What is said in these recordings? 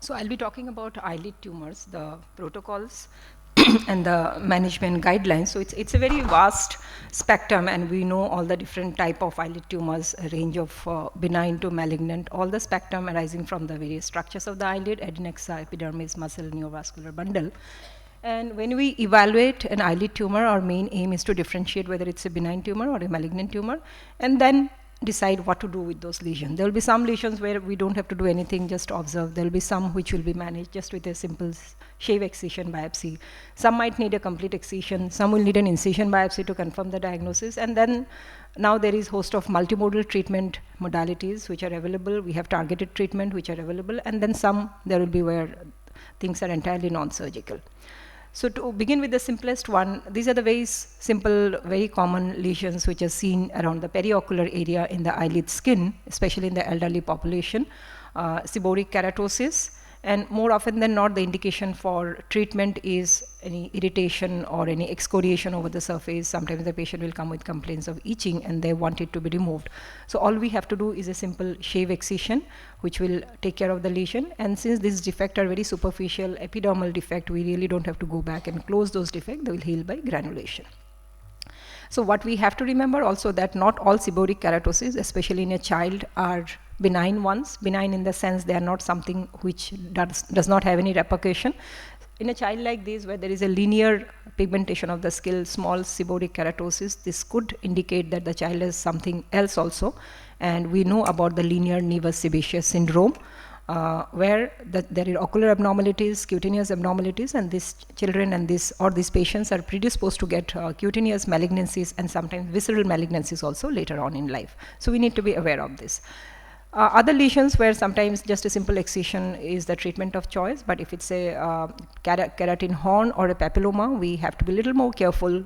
So I'll be talking about eyelid tumors, the protocols and the management guidelines. So it's a very vast spectrum, and we know all the different type of eyelid tumors, a range of benign to malignant, all the spectrum arising from the various structures of the eyelid, adnexa, epidermis, muscle, neovascular bundle. And when we evaluate an eyelid tumor, our main aim is to differentiate whether it's a benign tumor or a malignant tumor, and then decide what to do with those lesions. There will be some lesions where we don't have to do anything, just observe. There will be some which will be managed just with a simple shave excision biopsy. Some might need a complete excision. Some will need an incision biopsy to confirm the diagnosis. And then now there is host of multimodal treatment modalities which are available. We have targeted treatment which are available. And then some, there will be where things are entirely non-surgical. So to begin with the simplest one, these are the very simple, very common lesions which are seen around the periocular area in the eyelid skin, especially in the elderly population, seborrheic keratosis. And more often than not, the indication for treatment is any irritation or any excoriation over the surface. Sometimes the patient will come with complaints of itching and they want it to be removed. So all we have to do is a simple shave excision, which will take care of the lesion. And since these defects are very superficial, epidermal defect, we really don't have to go back and close those defects. They will heal by granulation. So what we have to remember also that not all seborrheic keratosis, especially in a child, are benign ones. Benign in the sense they are not something which does not have any repercussion. In a child like this, where there is a linear pigmentation of the skin, small seborrheic keratosis, this could indicate that the child has something else also. And we know about the linear nevus sebaceous syndrome, where there are ocular abnormalities, cutaneous abnormalities, and these children and these patients are predisposed to get cutaneous malignancies and sometimes visceral malignancies also later on in life. So we need to be aware of this. Other lesions where sometimes just a simple excision is the treatment of choice, but if it's a keratin horn or a papilloma, we have to be a little more careful.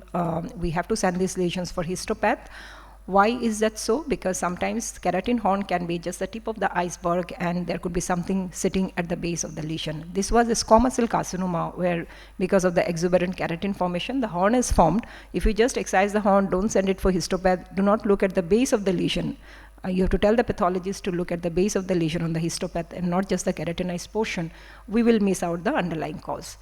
We have to send these lesions for histopath. Why is that so? Because sometimes keratin horn can be just the tip of the iceberg and there could be something sitting at the base of the lesion. This was a squamous cell carcinoma where because of the exuberant keratin formation, the horn is formed. If you just excise the horn, don't send it for histopath, do not look at the base of the lesion. You have to tell the pathologist to look at the base of the lesion on the histopath and not just the keratinized portion. We will miss out the underlying cause.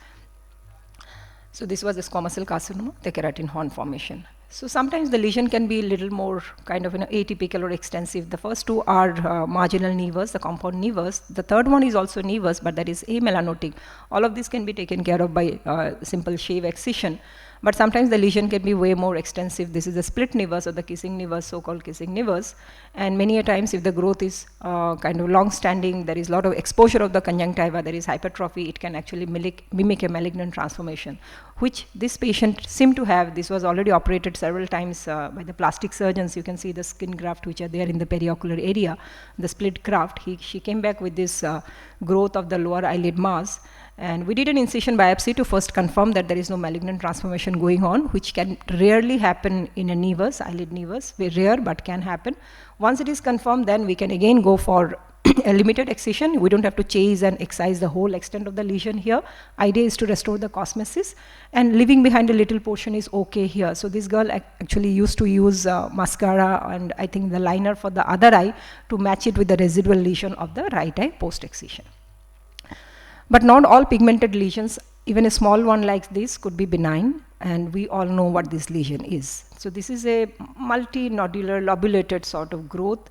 So this was the squamous cell carcinoma, the keratin horn formation. So sometimes the lesion can be a little more kind of atypical or extensive. The first two are marginal nevus, the compound nevus. The third one is also nevus, but that is amelanotic. All of this can be taken care of by simple shave excision. But sometimes the lesion can be way more extensive. This is the split nevus or the kissing nevus, so-called kissing nevus. And many a times if the growth is kind of long-standing, there is a lot of exposure of the conjunctiva, there is hypertrophy, it can actually mimic a malignant transformation, which this patient seemed to have. This was already operated several times by the plastic surgeons. You can see the skin graft which are there in the periocular area, the split graft. She came back with this growth of the lower eyelid mass. And we did an incision biopsy to first confirm that there is no malignant transformation going on, which can rarely happen in a nevus, eyelid nevus, very rare but can happen. Once it is confirmed, then we can again go for a limited excision. We don't have to chase and excise the whole extent of the lesion here. Idea is to restore the cosmesis, and leaving behind a little portion is okay here. So this girl actually used to use mascara and I think the liner for the other eye to match it with the residual lesion of the right eye post-excision. But not all pigmented lesions, even a small one like this, could be benign, and we all know what this lesion is. So this is a multinodular lobulated sort of growth,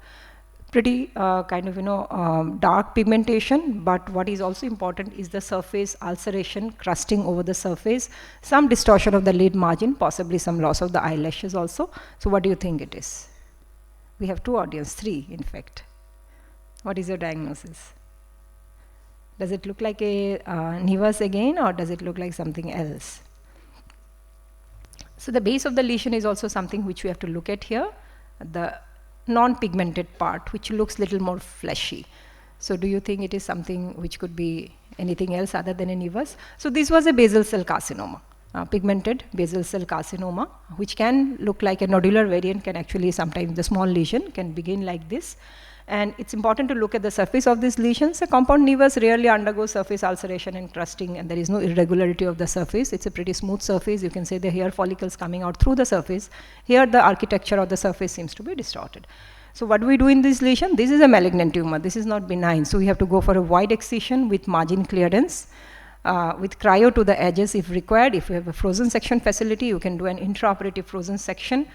pretty kind of dark pigmentation, but what is also important is the surface ulceration, crusting over the surface, some distortion of the lid margin, possibly some loss of the eyelashes also. So what do you think it is? We have two audience, three in fact. What is your diagnosis? Does it look like a nevus again, or does it look like something else? So the base of the lesion is also something which we have to look at here, the non-pigmented part, which looks little more fleshy. So do you think it is something which could be anything else other than a nevus? So this was a basal cell carcinoma, pigmented basal cell carcinoma, which can look like a nodular variant, can actually sometimes the small lesion can begin like this. And it's important to look at the surface of these lesions. A compound nevus rarely undergoes surface ulceration and crusting, and there is no irregularity of the surface. It's a pretty smooth surface. You can say the hair follicles coming out through the surface. Here the architecture of the surface seems to be distorted. So what do we do in this lesion? This is a malignant tumor. This is not benign. So we have to go for a wide excision with margin clearance, with cryo to the edges if required. If you have a frozen section facility, you can do an intraoperative frozen section.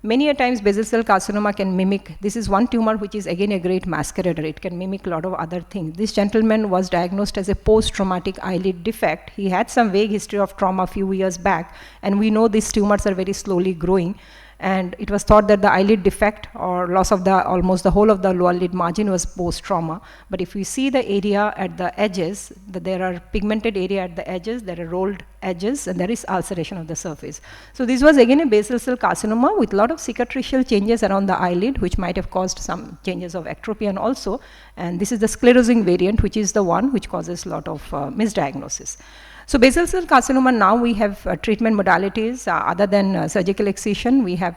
Many a times basal cell carcinoma can mimic, this is one tumor which is again a great masquerader. It can mimic a lot of other things. This gentleman was diagnosed as a post-traumatic eyelid defect. He had some vague history of trauma a few years back, and we know these tumors are very slowly growing. And it was thought that the eyelid defect or loss of the almost the whole of the lower lid margin was post-trauma. But if you see the area at the edges, there are pigmented area at the edges, there are rolled edges, and there is ulceration of the surface. So this was again a basal cell carcinoma with a lot of cicatricial changes around the eyelid, which might have caused some changes of ectropion also. And this is the sclerosing variant, which is the one which causes a lot of misdiagnosis. So basal cell carcinoma, now we have treatment modalities other than surgical excision. We have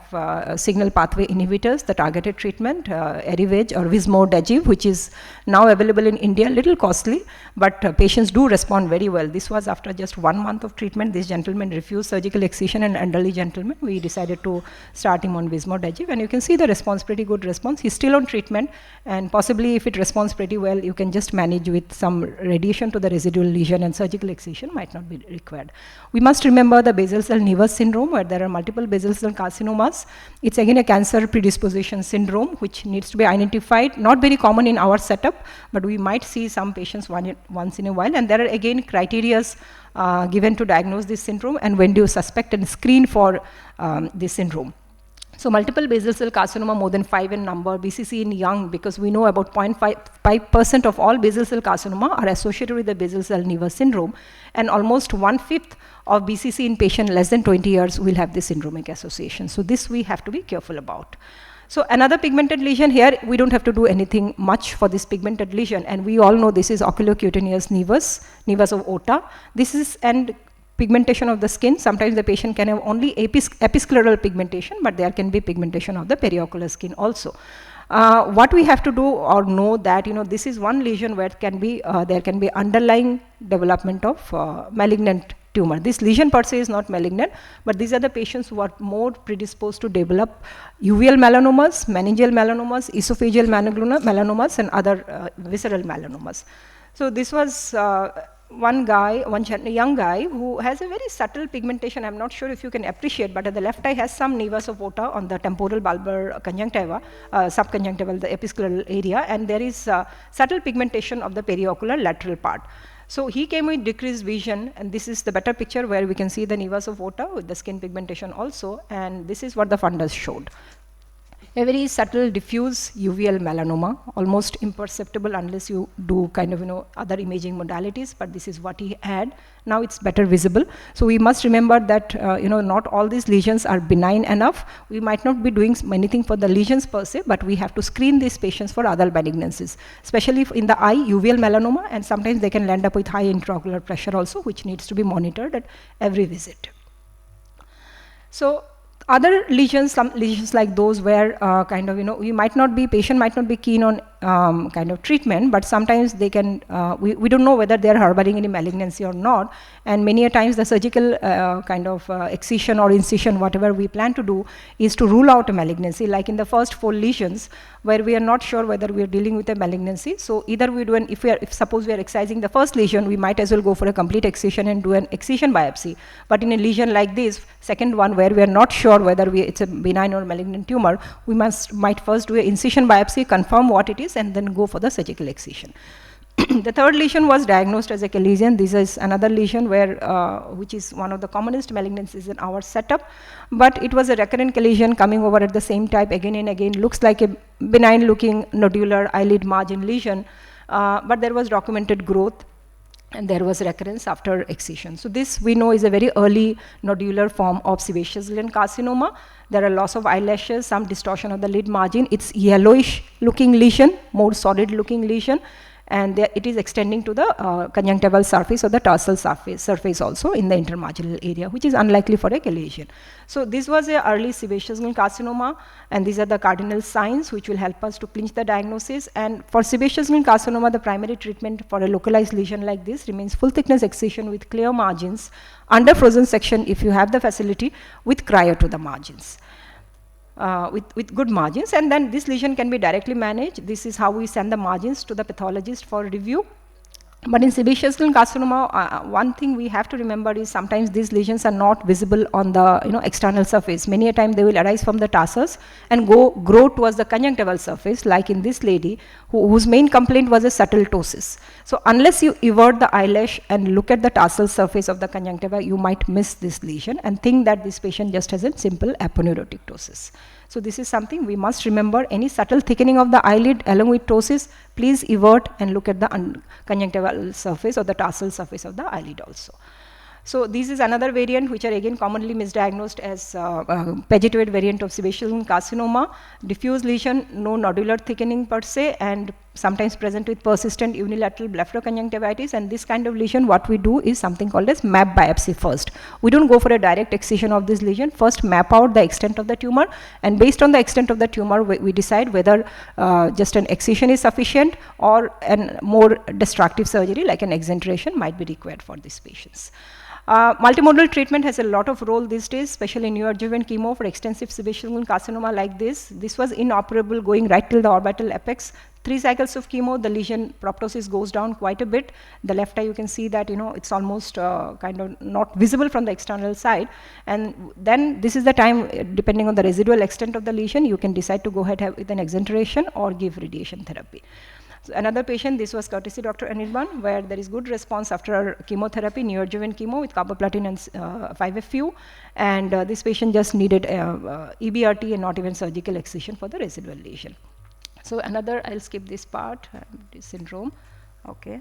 signal pathway inhibitors, the targeted treatment, Erivedge or Vismodegib, which is now available in India, little costly, but patients do respond very well. This was after just 1 month of treatment. This gentleman refused surgical excision, an elderly gentleman. We decided to start him on Vismodegib, and you can see the response, pretty good response. He's still on treatment, and possibly if it responds pretty well, you can just manage with some radiation to the residual lesion, and surgical excision might not be required. We must remember the basal cell nevus syndrome, where there are multiple basal cell carcinomas. It's again a cancer predisposition syndrome which needs to be identified. Not very common in our setup, but we might see some patients once in a while, and there are again criteria given to diagnose this syndrome and when do you suspect and screen for this syndrome. So multiple basal cell carcinoma, more than 5 in number, BCC in young, because we know about 0.5% of all basal cell carcinoma are associated with the basal cell nevus syndrome, and almost 1/5 of BCC in patient less than 20 years will have this syndromic association. So this we have to be careful about. So another pigmented lesion here, we don't have to do anything much for this pigmented lesion, and we all know this is oculocutaneous nevus of Ota. This is and pigmentation of the skin. Sometimes the patient can have only episcleral pigmentation, but there can be pigmentation of the periocular skin also. What we have to do or know that, this is one lesion where there can be underlying development of malignant tumor. This lesion per se is not malignant, but these are the patients who are more predisposed to develop uveal melanomas, meningeal melanomas, esophageal melanomas, and other visceral melanomas. So this was one young guy who has a very subtle pigmentation. I'm not sure if you can appreciate, but at the left eye has some nevus of Ota on the temporal bulbar conjunctiva, subconjunctival, the episcleral area, and there is subtle pigmentation of the periocular lateral part. So he came with decreased vision, and this is the better picture where we can see the nevus of Ota with the skin pigmentation also, and this is what the fundus showed. A very subtle diffuse uveal melanoma, almost imperceptible unless you do kind of other imaging modalities, but this is what he had. Now it's better visible. So we must remember that not all these lesions are benign enough. We might not be doing anything for the lesions per se, but we have to screen these patients for other malignancies, especially in the eye, uveal melanoma, and sometimes they can land up with high intraocular pressure also, which needs to be monitored at every visit. So other lesions, some lesions like those where patient might not be keen on kind of treatment, but sometimes they can, we don't know whether they're harboring any malignancy or not, and many a times the surgical excision or incision, whatever we plan to do, is to rule out a malignancy, like in the first 4 lesions, where we are not sure whether we are dealing with a malignancy. So either we do if suppose we are excising the first lesion, we might as well go for a complete excision and do an excision biopsy. But in a lesion like this, second one, where we are not sure whether it's a benign or malignant tumor, we might first do an incision biopsy, confirm what it is, and then go for the surgical excision. The third lesion was diagnosed as a lesion. This is another lesion which is one of the commonest malignancies in our setup, but it was a recurrent lesion coming over at the same type again and again. Looks like a benign looking nodular eyelid margin lesion, but there was documented growth and there was recurrence after excision. So this we know is a very early nodular form of sebaceous gland carcinoma. There are loss of eyelashes, some distortion of the lid margin. It's yellowish looking lesion, more solid looking lesion, and it is extending to the conjunctival surface or the tarsal surface also in the intermarginal area, which is unlikely for a lesion. So this was a early sebaceous gland carcinoma, and these are the cardinal signs which will help us to clinch the diagnosis. And for sebaceous gland carcinoma, the primary treatment for a localized lesion like this remains full thickness excision with clear margins under frozen section if you have the facility, with cryo to the margins. with good margins, and then this lesion can be directly managed. This is how we send the margins to the pathologist for review. But in sebaceous gland carcinoma, one thing we have to remember is sometimes these lesions are not visible on the external surface. Many a time they will arise from the tarsus and grow towards the conjunctival surface, like in this lady whose main complaint was a subtle ptosis. So unless you evert the eyelash and look at the tarsal surface of the conjunctiva, you might miss this lesion and think that this patient just has a simple aponeurotic ptosis. So this is something we must remember. Any subtle thickening of the eyelid along with ptosis, please evert and look at the conjunctival surface or the tarsal surface of the eyelid also. So this is another variant which are again commonly misdiagnosed as pegytoid variant of sebaceous gland carcinoma. Diffuse lesion, no nodular thickening per se, and sometimes present with persistent unilateral blepharoconjunctivitis. And this kind of lesion, what we do is something called as map biopsy first. We don't go for a direct excision of this lesion. First map out the extent of the tumor, and based on the extent of the tumor, we decide whether just an excision is sufficient or a more destructive surgery like an exenteration might be required for these patients. Multimodal treatment has a lot of role these days, especially in neoadjuvant chemo for extensive sebaceous gland carcinoma like this. This was inoperable going right till the orbital apex. 3 cycles of chemo, the lesion proptosis goes down quite a bit. The left eye, you can see that it's almost kind of not visible from the external side. And then this is the time, depending on the residual extent of the lesion, you can decide to go ahead with an exenteration or give radiation therapy. So another patient, this was courtesy Dr. Anirban, where there is good response after chemotherapy, neoadjuvant chemo with carboplatin and 5-FU, and this patient just needed EBRT and not even surgical excision for the residual lesion. So another, I'll skip this part, this syndrome. Okay.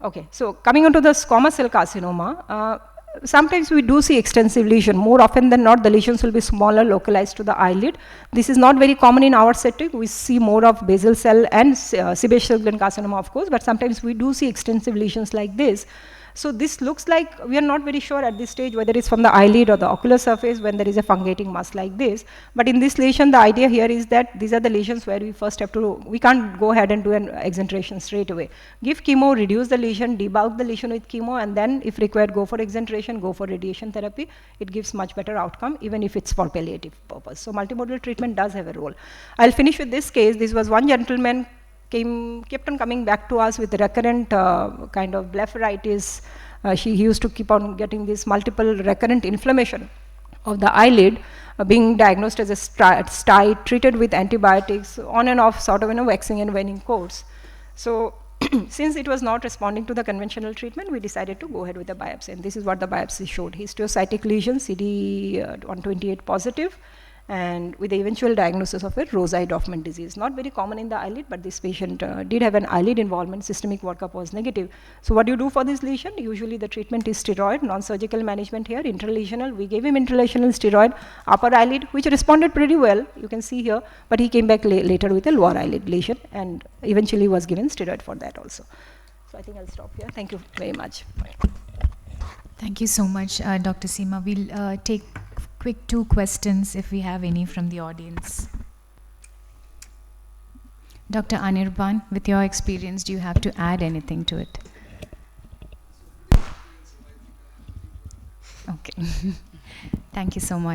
Okay, so coming on to the squamous cell carcinoma, sometimes we do see extensive lesion. More often than not, the lesions will be smaller, localized to the eyelid. This is not very common in our setting. We see more of basal cell and sebaceous gland carcinoma, of course, but sometimes we do see extensive lesions like this. So this looks like, we are not very sure at this stage whether it's from the eyelid or the ocular surface when there is a fungating mass like this. But in this lesion, the idea here is that these are the lesions where we first have to, we can't go ahead and do an exenteration straight away. Give chemo, reduce the lesion, debulk the lesion with chemo, and then if required, go for exenteration, go for radiation therapy. It gives much better outcome, even if it's for palliative purpose. So multimodal treatment does have a role. I'll finish with this case. This was one gentleman kept on coming back to us with recurrent kind of blepharitis. He used to keep on getting this multiple recurrent inflammation of the eyelid, being diagnosed as a STI, treated with antibiotics, on and off sort of waxing and waning course. So since it was not responding to the conventional treatment, we decided to go ahead with the biopsy, and this is what the biopsy showed. Histiocytic lesion, CD128 positive, and with the eventual diagnosis of a Rosai-Dorfman disease. Not very common in the eyelid, but this patient did have an eyelid involvement. Systemic workup was negative. So what do you do for this lesion? Usually the treatment is steroid, non-surgical management here, intralesional. We gave him intralesional steroid, upper eyelid, which responded pretty well, you can see here, but he came back later with a lower eyelid lesion, and eventually was given steroid for that also. So I think I'll stop here. Thank you very much. Thank you so much, Dr. Sima. We'll take quick 2 questions if we have any from the audience. Dr. Anirban, with your experience, do you have to add anything to it? Okay. Thank you so much.